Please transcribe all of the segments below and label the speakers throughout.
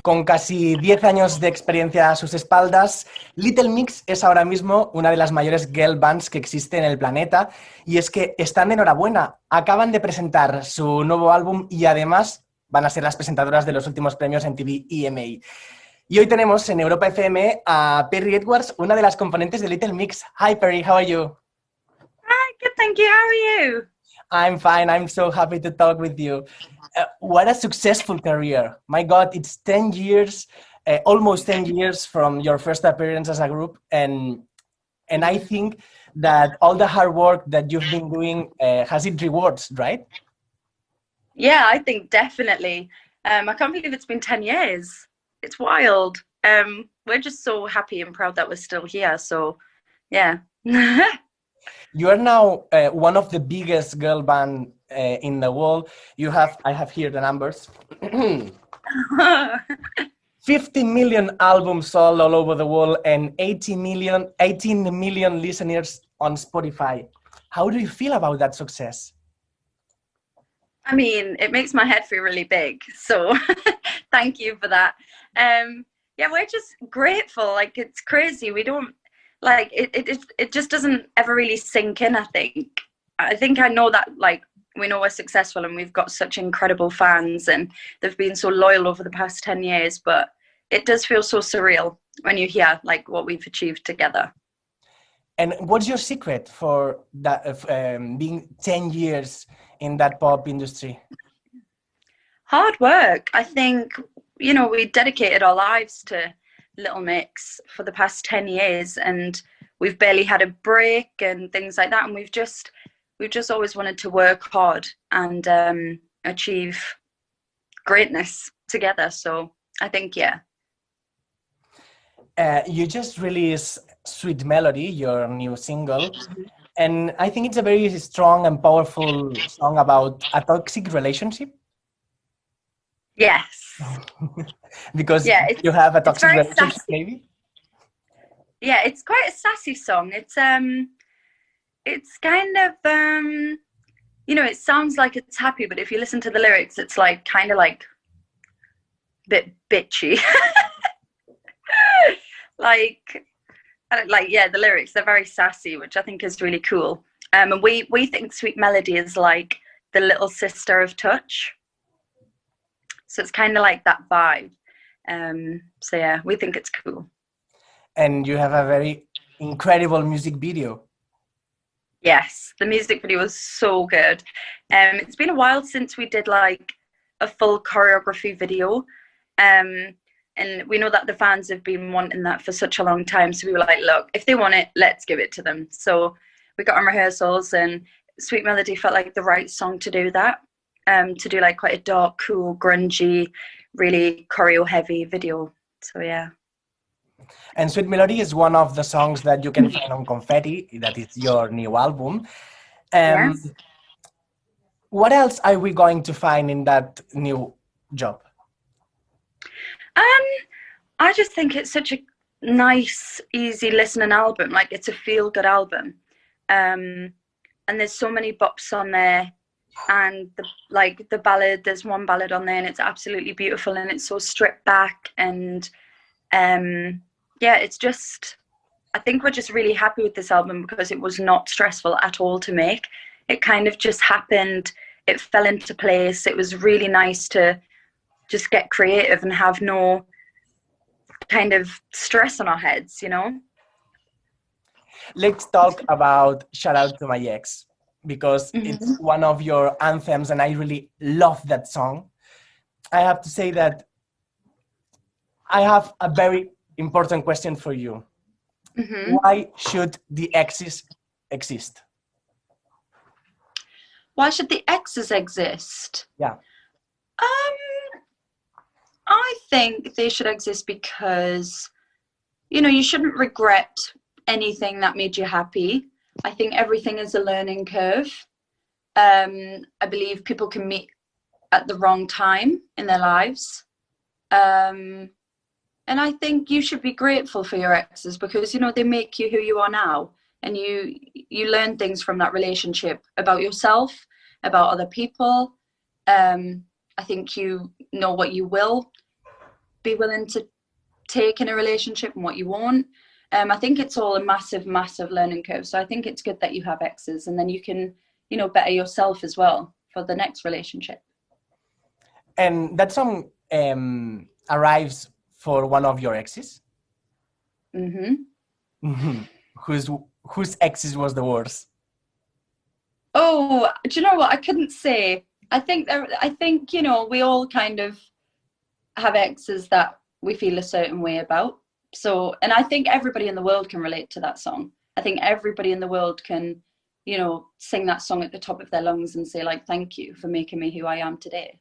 Speaker 1: Con casi 10 años de experiencia a sus espaldas, Little Mix es ahora mismo una de las mayores girl bands que existe en el planeta, y es que están de enhorabuena. Acaban de presentar su nuevo álbum y además van a ser las presentadoras de los últimos premios en TV EMA. Y hoy tenemos en Europa FM a Perrie Edwards, una de las componentes de Little Mix. Hi Perrie, how are you?
Speaker 2: Hi, good, thank you. How are you?
Speaker 1: I'm fine. I'm so happy to talk with you. What a successful career. My God, it's 10 years, almost 10 years from your first appearance as a group. And I think that all the hard work that you've been doing has its rewards, right?
Speaker 2: Yeah, I think definitely. I can't believe it's been 10 years. It's wild. We're just so happy and proud that we're still here. So, yeah.
Speaker 1: You are now one of the biggest girl band in the world. I have here the numbers. 50 million albums sold all over the world and 18 million listeners on Spotify. How do you feel about that success?
Speaker 2: I mean, it makes my head feel really big. So thank you for that. Yeah, we're just grateful. Like, it's crazy. We don't like it just doesn't ever really sink in. I think I know that, like, we know we're successful and we've got such incredible fans and they've been so loyal over the past 10 years, but it does feel so surreal when you hear like what we've achieved together.
Speaker 1: And what's your secret for that being 10 years in that pop industry?
Speaker 2: Hard work. I think, we dedicated our lives to Little Mix for the past 10 years and we've barely had a break and things like that. And we've just always wanted to work hard and achieve greatness together. So I think, yeah.
Speaker 1: You just released Sweet Melody, your new single, and I think it's a very strong and powerful song about a toxic relationship.
Speaker 2: Yes.
Speaker 1: Because
Speaker 2: Yeah,
Speaker 1: you have a
Speaker 2: it's
Speaker 1: toxic
Speaker 2: very
Speaker 1: relationship,
Speaker 2: sassy.
Speaker 1: maybe?
Speaker 2: Yeah, it's quite a sassy song. It's kind of it sounds like it's happy, but if you listen to the lyrics, it's like kind of like a bit bitchy. The lyrics, they're very sassy, which I think is really cool. And we think Sweet Melody is like the little sister of Touch. So it's kind of like that vibe. So yeah, we think it's cool.
Speaker 1: And you have a very incredible music video.
Speaker 2: Yes, the music video was so good. It's been a while since we did like a full choreography video. And we know that the fans have been wanting that for such a long time. So we were like, look, if they want it, let's give it to them. So we got on rehearsals and Sweet Melody felt like the right song to do that. To do like quite a dark, cool, grungy, really choreo heavy video. So yeah.
Speaker 1: And Sweet Melody is one of the songs that you can find on Confetti, that is your new album.
Speaker 2: Yes.
Speaker 1: What else are we going to find in that new job?
Speaker 2: I just think it's such a nice, easy listening album. Like, it's a feel-good album. And there's so many bops on there. And the ballad, there's one ballad on there and it's absolutely beautiful and it's so stripped back. And it's just, I think we're just really happy with this album because it was not stressful at all to make. It kind of just happened. It fell into place. It was really nice to just get creative and have no kind of stress on our heads,
Speaker 1: Let's talk about Shout Out to My Ex, because it's one of your anthems and I really love that song. I have to say that I have a very important question for you. Why should the exes exist?
Speaker 2: Why should the exes exist?
Speaker 1: Yeah.
Speaker 2: I think they should exist because, you shouldn't regret anything that made you happy. I think everything is a learning curve. I believe people can meet at the wrong time in their lives. And I think you should be grateful for your exes because, they make you who you are now. And you learn things from that relationship about yourself, about other people. I think you know what you will be willing to take in a relationship and what you want. I think it's all a massive, massive learning curve. So I think it's good that you have exes, and then you can, you know, better yourself as well for the next relationship.
Speaker 1: And that song arrives for one of your exes?
Speaker 2: Mm-hmm.
Speaker 1: Mm-hmm. Whose exes was the worst?
Speaker 2: Oh, do you know what? I couldn't say. I think, you know, we all kind of have exes that we feel a certain way about. So, and I think everybody in the world can relate to that song. I think everybody in the world can, you know, sing that song at the top of their lungs and say, like, thank you for making me who I am today.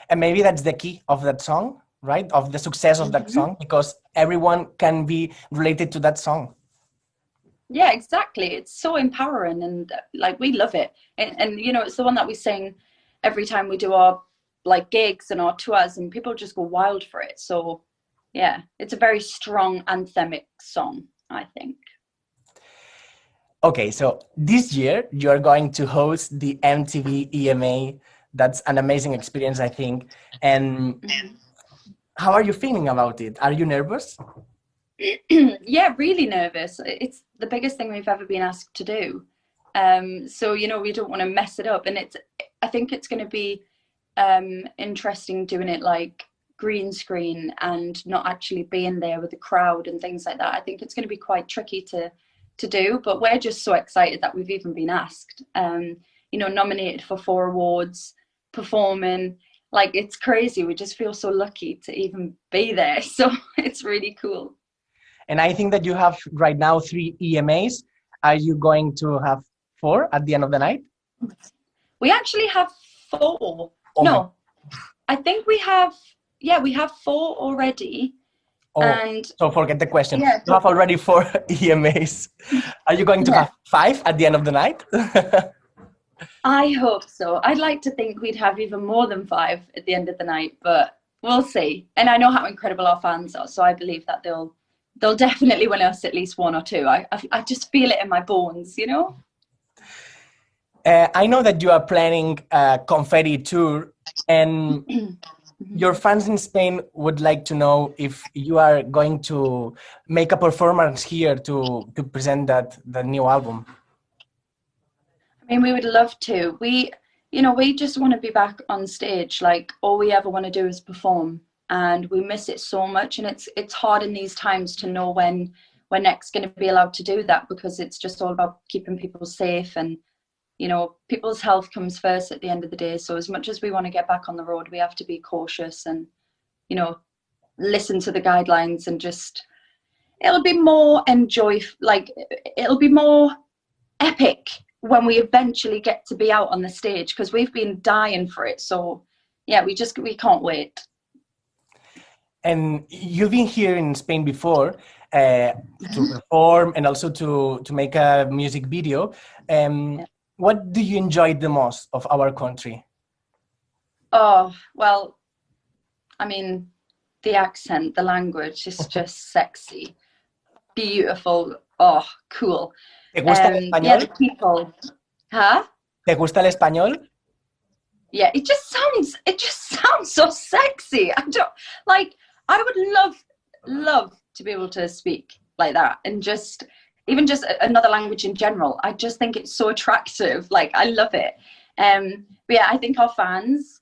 Speaker 1: And maybe that's the key of that song, right? Of the success of that song, because everyone can be related to that song.
Speaker 2: Yeah, exactly. It's so empowering, and like, we love it. And you know, it's the one that we sing every time we do our like gigs and our tours, and people just go wild for it. So yeah, it's a very strong anthemic song, I think.
Speaker 1: Okay, so this year you're going to host the MTV EMA. That's an amazing experience, I think. And how are you feeling about it? Are you nervous?
Speaker 2: Yeah, really nervous. It's the biggest thing we've ever been asked to do. So, you know, we don't want to mess it up. And I think it's going to be interesting doing it like green screen and not actually being there with the crowd and things like that. I think it's going to be quite tricky to do, but we're just so excited that we've even been asked. You know, nominated for 4 awards, performing. Like, it's crazy. We just feel so lucky to even be there. So it's really cool.
Speaker 1: And I think that you have right now 3 EMAs. Are you going to have 4 at the end of the night?
Speaker 2: We actually have 4. Oh, no, I think we have 4 already.
Speaker 1: Oh,
Speaker 2: and
Speaker 1: so forget the question.
Speaker 2: Yeah,
Speaker 1: you have already 4 EMAs. Are you going to have 5 at the end of the night?
Speaker 2: I hope so. I'd like to think we'd have even more than 5 at the end of the night, but we'll see. And I know how incredible our fans are, so I believe that they'll definitely win us at least 1 or 2. I just feel it in my bones, you know?
Speaker 1: I know that you are planning a Confetti tour, and your fans in Spain would like to know if you are going to make a performance here to present the new album.
Speaker 2: I mean, we would love to. We just want to be back on stage. Like, all we ever want to do is perform, and we miss it so much. And it's hard in these times to know when we're next going to be allowed to do that, because it's just all about keeping people safe, and you know, people's health comes first at the end of the day. So as much as we want to get back on the road, we have to be cautious and, you know, listen to the guidelines, and just, it'll be more it'll be more epic when we eventually get to be out on the stage, because we've been dying for it. So yeah, we can't wait.
Speaker 1: And you've been here in Spain before to perform and also to make a music video. What do you enjoy the most of our country?
Speaker 2: Oh, well, I mean, the accent, the language is just sexy, beautiful, oh, cool.
Speaker 1: ¿Te gusta el español?
Speaker 2: Yeah, the people. Huh?
Speaker 1: ¿Te gusta el español?
Speaker 2: Yeah, it just sounds so sexy. I would love to be able to speak like that, and even just another language in general. I just think it's so attractive. Like, I love it. But yeah, I think our fans,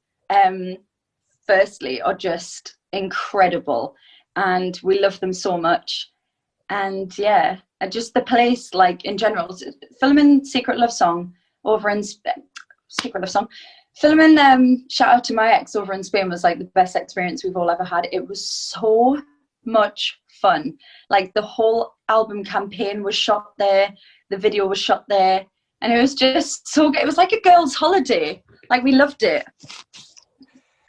Speaker 2: firstly, are just incredible, and we love them so much. And yeah, just the place, like, in general, filming Secret Love Song filming Shout Out to My Ex over in Spain was like the best experience we've all ever had. It was so much fun. Like, the whole album campaign was shot there, the video was shot there, and it was just so good. It was like a girl's holiday. Like, we loved it.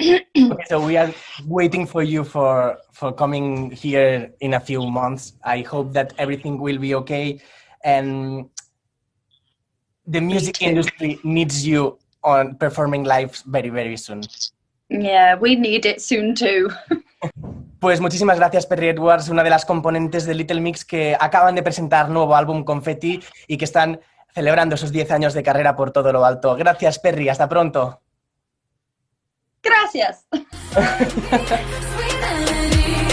Speaker 1: Okay, so we are waiting for you for coming here in a few months. I hope that everything will be okay, and the music industry needs you on performing live very, very soon.
Speaker 2: Yeah, we need it soon too.
Speaker 1: Pues muchísimas gracias, Perrie Edwards, una de las componentes de Little Mix que acaban de presentar nuevo álbum Confetti y que están celebrando esos 10 años de carrera por todo lo alto. Gracias, Perrie, hasta pronto.
Speaker 2: Gracias.
Speaker 3: Sweet melody.